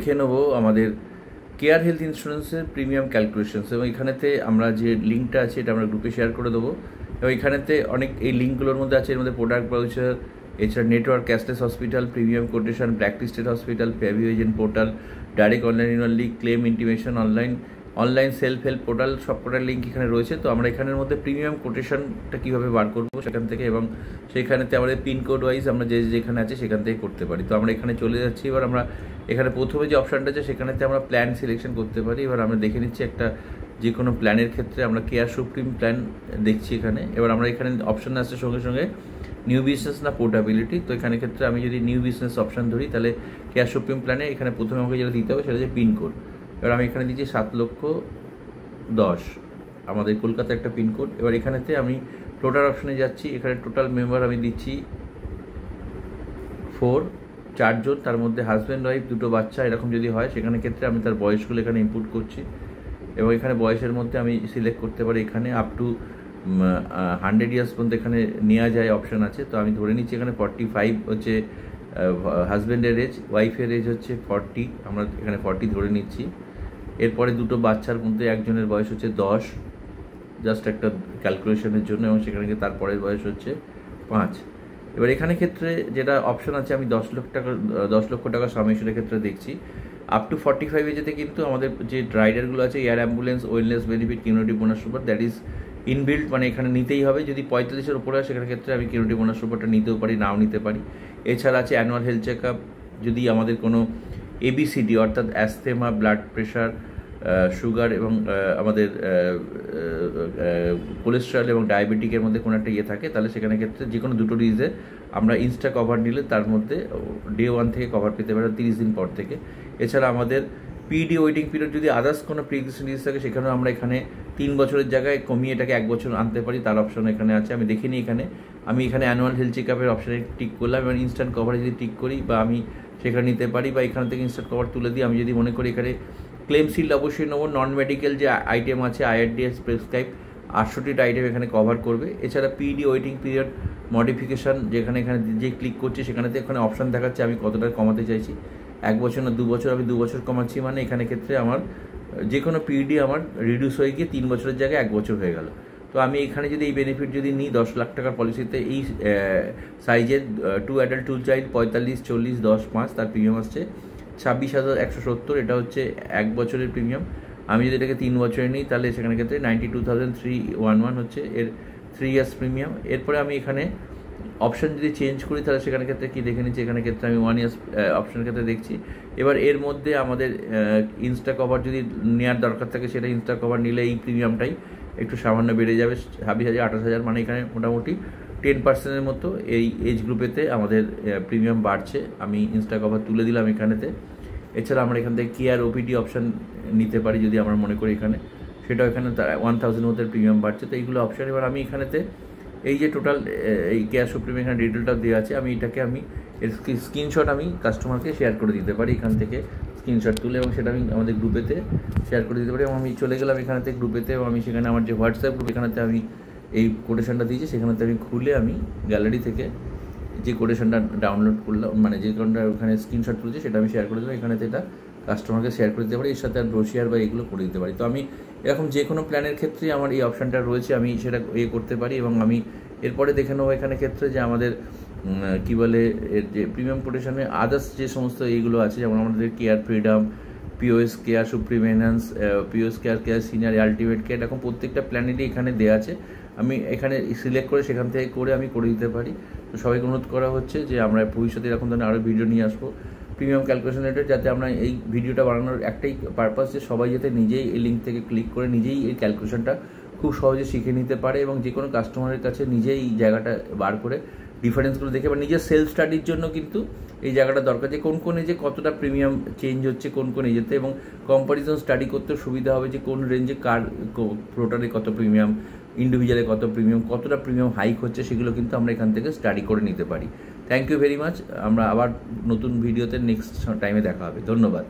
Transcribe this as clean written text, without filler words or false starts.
দেখে নেব আমাদের কেয়ার হেলথ ইন্স্যুরেন্সের প্রিমিয়াম ক্যালকুলেশনস, এবং এখানেতে আমরা যে লিঙ্কটা আছে এটা আমরা গ্রুপে শেয়ার করে দেবো। এবং এখানেতে অনেক এই লিঙ্কগুলোর মধ্যে আছে, এর মধ্যে প্রোডাক্ট ব্রাউচার, এছাড়া network, cashless hospital, premium quotation, blacklisted hospital, প্যাভিও এজেন্ট পোর্টাল, ডাইরেক্ট অনলাইন ইনওয়াল লিগ, claim intimation, online self help portal, সবকটার লিঙ্ক এখানে রয়েছে। তো আমরা এখানের মধ্যে প্রিমিয়াম কোটেশনটা কীভাবে বার করবো সেখান থেকে, এবং সেখানেতে আমাদের পিনকোড ওয়াইজ আমরা যেখানে আছে সেখান থেকে করতে পারি। তো আমরা এখানে চলে যাচ্ছি। এবার আমরা এখানে প্রথমে যে অপশানটা আছে সেখানেতে আমরা প্ল্যান সিলেকশন করতে পারি। এবার আমরা দেখে নিচ্ছি একটা যে কোনো প্ল্যানের ক্ষেত্রে আমরা কেয়ার সুপ্রিম প্ল্যান দেখছি এখানে। এবার আমরা এখানে অপশান আসছে সঙ্গে সঙ্গে নিউ বিজনেস না পোর্টাবিলিটি। তো এখানে ক্ষেত্রে আমি যদি নিউ বিজনেস অপশান ধরি তাহলে কেয়ার সুপ্রিম প্ল্যানে এখানে প্রথমে আমাকে যেটা দিতে হবে সেটা হচ্ছে পিনকোড। এবার আমি এখানে দিচ্ছি 7,10,000 আমাদের কলকাতা একটা পিনকোড। এবার এখানেতে আমি টোটাল অপশানে যাচ্ছি। এখানে টোটাল মেম্বার আমি দিচ্ছি 4 জন, তার মধ্যে হাজব্যান্ড ওয়াইফ, 2 বাচ্চা এরকম যদি হয় সেখানে ক্ষেত্রে আমি তার বয়সগুলো এখানে ইনপুট করছি। এবং এখানে বয়সের মধ্যে আমি সিলেক্ট করতে পারি এখানে আপ টু 100 ইয়ার্স পর্যন্ত এখানে নেওয়া যায় অপশান আছে। তো আমি ধরে নিচ্ছি এখানে 45 হচ্ছে হাজব্যান্ডের এজ, ওয়াইফের এজ হচ্ছে 40, আমরা এখানে 40 ধরে নিচ্ছি। এরপরে 2 বাচ্চার মধ্যে একজনের বয়স হচ্ছে 10, জাস্ট একটা ক্যালকুলেশনের জন্য, এবং সেখানে তারপরের বয়স হচ্ছে 5। এবার এখানে ক্ষেত্রে যেটা অপশান আছে আমি 10 লক্ষ টাকা সামেশনের ক্ষেত্রে দেখছি আপ টু 45 এজেতে কিন্তু আমাদের যে রাইডারগুলো আছে এয়ার অ্যাম্বুলেন্স, ওয়েলনেস বেনিফিট, কিউনিটি bonus super, that is inbuilt, মানে এখানে নিতেই হবে। যদি 45-এর উপরে হয় সেখানে ক্ষেত্রে আমি কিউনিটি বোনাস সুপারটা নিতেও পারি, নাও নিতে পারি। এছাড়া আছে অ্যানুয়াল হেলথ চেক আপ, যদি আমাদের কোনো ABCD অর্থাৎ অ্যাস্থেমা, ব্লাড প্রেশার, সুগার এবং আমাদের কোলেস্ট্রল এবং ডায়াবেটিকের মধ্যে কোনো একটা থাকে, তাহলে সেখানে ক্ষেত্রে যে কোনো 2 ডিজিজে আমরা ইনস্টা কভার নিলে তার মধ্যে ডে 1 থেকে কভার পেতে পারি, 30 দিন পর থেকে। এছাড়া আমাদের PD ওয়েটিং পিরিয়ড যদি আদার্স কোনো প্রি এক্সিস্টিং ডিজিজ থাকে সেখানেও আমরা এখানে 3 বছরের জায়গায় কমিয়ে এটাকে 1 বছর আনতে পারি, তার অপশন এখানে আছে। আমি দেখিনি এখানে আমি এখানে অ্যানুয়াল হেলথ চেক আপের অপশানে টিক করলাম, এবং ইনস্ট্যান্ট কভারে যদি টিক করি বা আমি সেখানে নিতে পারি, বা এখান থেকে ইনস্ট্যান্ট কভার তুলে দিই। আমি যদি মনে করি এখানে ক্লেম শিল্ড অবশ্যই নেবো, নন মেডিকেল যে আইটেম আছে IRDS প্রেসক্রাইব 800টা আইটেম এখানে কভার করবে। এছাড়া PD ওয়েটিং পিরিয়ড মডিফিকেশান যেখানে যে ক্লিক করছি সেখানেতে এখানে অপশান দেখাচ্ছে আমি কতটা কমাতে চাইছি, 1 বছর না 2 বছর, আমি 2 বছর কমাচ্ছি, মানে এখানে ক্ষেত্রে আমার যে কোনো PD আমার রিডিউস হয়ে গিয়ে 3 বছরের জায়গায় 1 বছর হয়ে গেল। তো আমি এখানে যদি এই বেনিফিট যদি নিই 10 লাখ টাকার পলিসিতে এই সাইজের 2 অ্যাডাল্ট 2 চাইল্ড 45, 40, 10, 5, তার প্রিমিয়াম আসছে 26,170। এটা হচ্ছে 1 বছরের প্রিমিয়াম। আমি যদি এটাকে 3 বছরে নিই তাহলে সেখানে ক্ষেত্রে 92,311 হচ্ছে এর 3 ইয়ার্স প্রিমিয়াম। এরপরে আমি এখানে অপশান যদি চেঞ্জ করি তাহলে সেখানে ক্ষেত্রে কী দেখে নিচ্ছি, এখানে ক্ষেত্রে আমি 1 ইয়ার্স অপশানের ক্ষেত্রে দেখছি। এবার এর মধ্যে আমাদের ইনস্টা কভার যদি নেওয়ার দরকার থাকে সেটা ইনস্টা কভার নিলে এই প্রিমিয়ামটাই একটু সামান্য বেড়ে যাবে 26,000, 28,000, মানে এখানে মোটামুটি 10%-এর মতো এই এজ গ্রুপেতে আমাদের প্রিমিয়াম বাড়ছে। আমি ইনস্টা কভার তুলে দিলাম এখানেতে। এছাড়া আমরা এখান থেকে কেয়ার OPD অপশান নিতে পারি যদি আমরা মনে করি এখানে, সেটাও এখানে 1000 মধ্যে প্রিমিয়াম বাড়ছে। তো এইগুলো অপশান। এবার আমি এখানেতে এই যে টোটাল এই কেয়ার সুপ্রিম এখানে ডিটেলটা দেওয়া আছে, আমি এটাকে এর স্ক্রিনশট আমি কাস্টমারকে শেয়ার করে দিতে পারি এখান থেকে স্ক্রিনশট তুলে, এবং সেটা আমি আমাদের গ্রুপেতে শেয়ার করে দিতে পারি। এবং আমি চলে গেলাম এখান থেকে গ্রুপেতে, এবং আমি সেখানে আমার যে হোয়াটসঅ্যাপ গ্রুপ এখানেতে আমি এই কোটেশনটা দিয়েছি সেখানেতে আমি খুলে আমি গ্যালারি থেকে যে কোটেশনটা ডাউনলোড করলাম, মানে যে কোনটা ওখানে স্ক্রিনশট তুলেছি সেটা আমি শেয়ার করে দিলাম এখানেতে, এটা কাস্টমারকে শেয়ার করে দিতে পারি, এর সাথে আর ব্রোশিয়ার বা এগুলো করে দিতে পারি। তো আমি এরকম যে কোনো প্ল্যানের ক্ষেত্রে আমার এই অপশানটা রয়েছে, আমি সেটা করতে পারি। এবং আমি এরপরে দেখে নেবো এখানে ক্ষেত্রে যে আমাদের কী বলে এর যে প্রিমিয়াম কোটেশনে আদার্স যে সমস্ত এইগুলো আছে, যেমন আমাদের care freedom, POS care supreme enhance, POS care senior, ultimate care, এরকম প্রত্যেকটা প্ল্যানেরই এখানে দেওয়া আছে। আমি এখানে সিলেক্ট করে সেখান থেকে আমি করে দিতে পারি। তো সবাইকে অনুরোধ করা হচ্ছে যে আমরা ভবিষ্যতে এরকম ধরনের আরও ভিডিও নিয়ে আসবো প্রিমিয়াম ক্যালকুলেশনের, যাতে আমরা এই ভিডিওটা বানানোর একটাই পারপাস যে সবাই যাতে নিজেই এই লিঙ্ক থেকে ক্লিক করে নিজেই এই ক্যালকুলেশনটা খুব সহজে শিখে নিতে পারে, এবং যে কোনো কাস্টমারের কাছে নিজেই এই জায়গাটা বার করে ডিফারেন্সগুলো দেখে বা নিজের সেলফ স্টাডির জন্য কিন্তু এই জায়গাটা দরকার, যে কোন এজে কতটা প্রিমিয়াম চেঞ্জ হচ্ছে কোন এজেতে, এবং কম্পারিজন স্টাডি করতে সুবিধা হবে যে কোন রেঞ্জে কার প্রোটারে কত প্রিমিয়াম, ইন্ডিভিজুয়ালে কত প্রিমিয়াম, কতটা প্রিমিয়াম হাইক হচ্ছে, সেগুলো কিন্তু আমরা এখান থেকে স্টাডি করে নিতে পারি। Thank you very much. আমরা আবার নতুন ভিডিওতে নেক্সট টাইমে দেখা হবে। ধন্যবাদ।